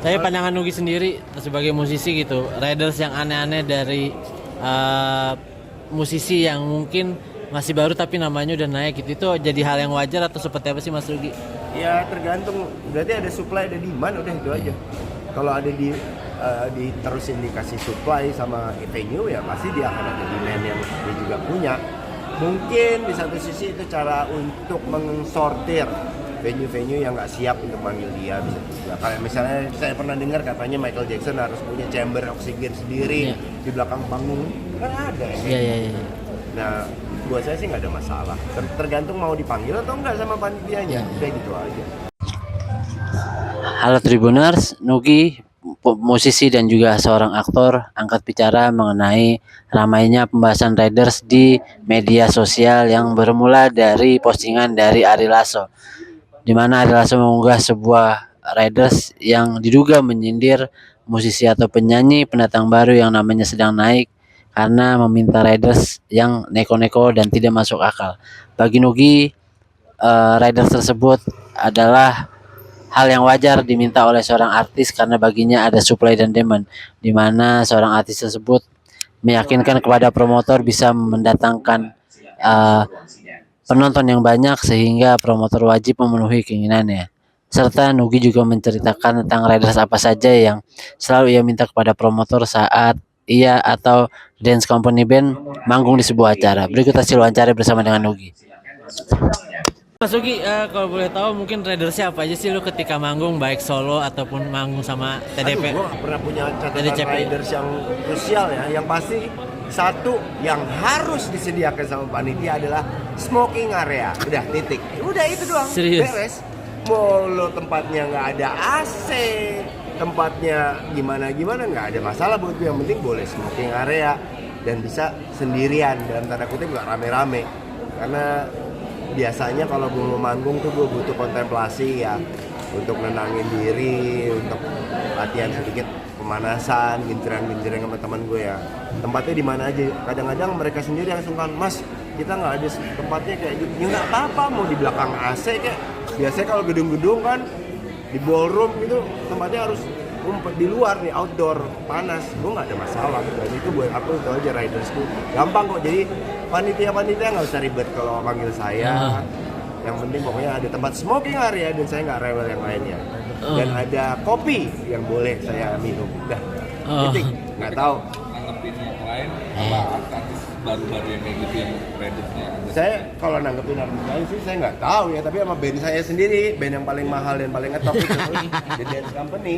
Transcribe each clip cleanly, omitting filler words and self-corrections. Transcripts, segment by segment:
Tapi pandangan Nugi sendiri sebagai musisi gitu, riders yang aneh-aneh dari musisi yang mungkin masih baru tapi namanya udah naik gitu, itu jadi hal yang wajar atau seperti apa sih Mas Nugi? Ya tergantung, berarti ada supply ada demand, udah itu aja. Kalau ada terusin dikasih supply sama venue, ya pasti dia akan ada demand yang dia juga punya. Mungkin di satu sisi itu cara untuk mengsortir venue-venue yang nggak siap untuk manggil dia, bisa juga. Kayak misalnya saya pernah dengar katanya Michael Jackson harus punya chamber oksigen sendiri di belakang panggung, kan ada ya. Iya. Nah, buat saya sih nggak ada masalah. Tergantung mau dipanggil atau enggak sama panitianya, udah gitu aja. Halo Tribuners, Nugi musisi dan juga seorang aktor angkat bicara mengenai ramainya pembahasan riders di media sosial yang bermula dari postingan dari Ari Lasso, di mana Ari Lasso mengunggah sebuah riders yang diduga menyindir musisi atau penyanyi pendatang baru yang namanya sedang naik karena meminta riders yang neko-neko dan tidak masuk akal. Bagi Nugi, riders tersebut adalah hal yang wajar diminta oleh seorang artis karena baginya ada supply dan demand, di mana seorang artis tersebut meyakinkan kepada promotor bisa mendatangkan uh, penonton yang banyak sehingga promotor wajib memenuhi keinginannya. Serta Nugi juga menceritakan tentang riders apa saja yang selalu ia minta kepada promotor saat ia atau dance company band manggung di sebuah acara. Berikut hasil wawancara bersama dengan Nugi. Mas Ugi, kalau boleh tahu mungkin ridersnya apa aja sih lu ketika manggung, baik solo ataupun manggung sama TDP? Gue pernah punya catatan TDCP. riders yang krusial ya. Yang pasti satu yang harus disediakan sama panitia adalah smoking area. Udah titik. Udah itu doang. Serius? Beres. Mau lo tempatnya nggak ada AC, tempatnya gimana nggak ada masalah buat gue. Yang penting boleh smoking area dan bisa sendirian, dalam tanda kutip nggak rame-rame. Karena biasanya kalau gue mau manggung tuh gue butuh kontemplasi ya, untuk nenangin diri, untuk latihan sedikit pemanasan, gincirang sama teman gue ya. Tempatnya di mana aja. Kadang-kadang mereka sendiri yang sungkan, Mas kita nggak ada tempatnya kayak gitu. Ya nggak apa-apa, mau di belakang AC kayak. Biasanya kalau gedung-gedung kan di ballroom gitu tempatnya harus di luar nih, outdoor, panas. Gue nggak ada masalah. Dan itu buat aku itu aja ridersku. Gampang kok. Jadi panitia nggak usah ribet kalau panggil saya. Yang penting pokoknya ada tempat smoking area dan saya nggak rewel yang lainnya. Dan ada kopi yang boleh saya minum. Udah. Titik. Nggak tahu. Nanggepin yang lain apa artis baru-baru yang kayak gitu yang riders-nya? Saya kalau nanggepin artis lain sih saya nggak tahu ya. Tapi sama band saya sendiri, band yang paling mahal dan paling ngetop itu The Dance Company.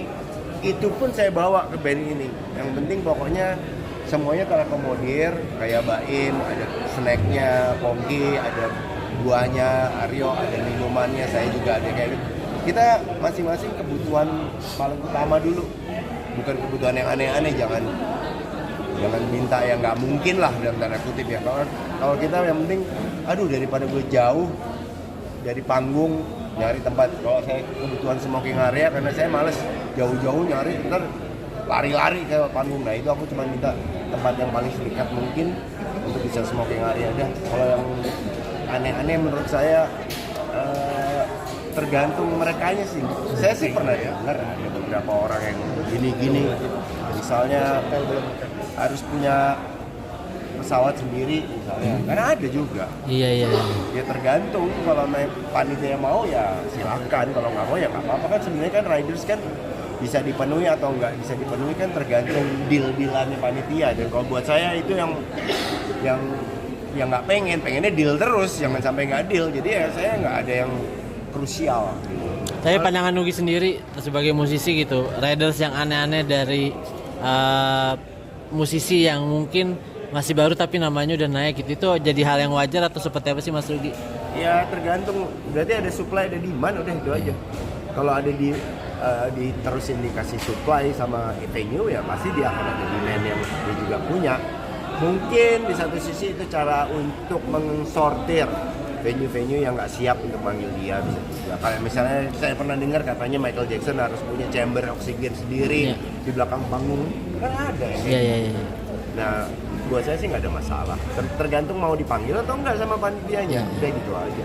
Itu pun saya bawa ke band ini. Yang penting pokoknya semuanya terakomodir, kayak Baim, ada snacknya, Pongki, ada buahnya, Aryo, ada minumannya, saya juga ada kayak gitu. Kita masing-masing kebutuhan paling utama dulu, bukan kebutuhan yang aneh-aneh. Jangan minta yang nggak mungkin lah dalam tanda kutip ya. Kalau kita yang penting, aduh daripada gue jauh dari panggung nyari tempat. Kalau saya kebutuhan smoking area karena saya males jauh-jauh nyari, ntar lari-lari ke panggung. Nah itu aku cuma minta tempat yang paling dekat mungkin untuk bisa smoking area dah. Kalau yang aneh-aneh menurut saya tergantung merekanya sih. Saya sih pernah dengar ada beberapa orang yang gini-gini, misalnya harus punya pesawat sendiri misalnya, karena ada juga. Iya. Ya tergantung, kalau naik panitia mau ya silakan, kalau nggak mau ya nggak apa-apa. Kan sebenarnya kan riders kan bisa dipenuhi atau nggak bisa dipenuhi kan tergantung deal-dealannya panitia. Dan kalau buat saya itu yang nggak pengennya deal terus, jangan sampai nggak deal. Jadi ya saya nggak ada yang krusial. Tapi pandangan Nugi sendiri sebagai musisi gitu, riders yang aneh-aneh dari musisi yang mungkin masih baru tapi namanya udah naik gitu, itu jadi hal yang wajar atau seperti apa sih Mas Nugi? Ya tergantung, berarti ada supply ada demand, udah itu aja. Kalau ada terusin dikasih supply sama venue, ya pasti dia akan ada demand yang dia juga punya. Mungkin di satu sisi itu cara untuk mengsortir venue-venue yang nggak siap untuk manggil dia, bisa juga. Kayak misalnya saya pernah dengar katanya Michael Jackson harus punya chamber oksigen sendiri di belakang panggung, kan ada ya. Iya. Nah buat saya sih nggak ada masalah. Tergantung mau dipanggil atau enggak sama panitianya, udah gitu aja.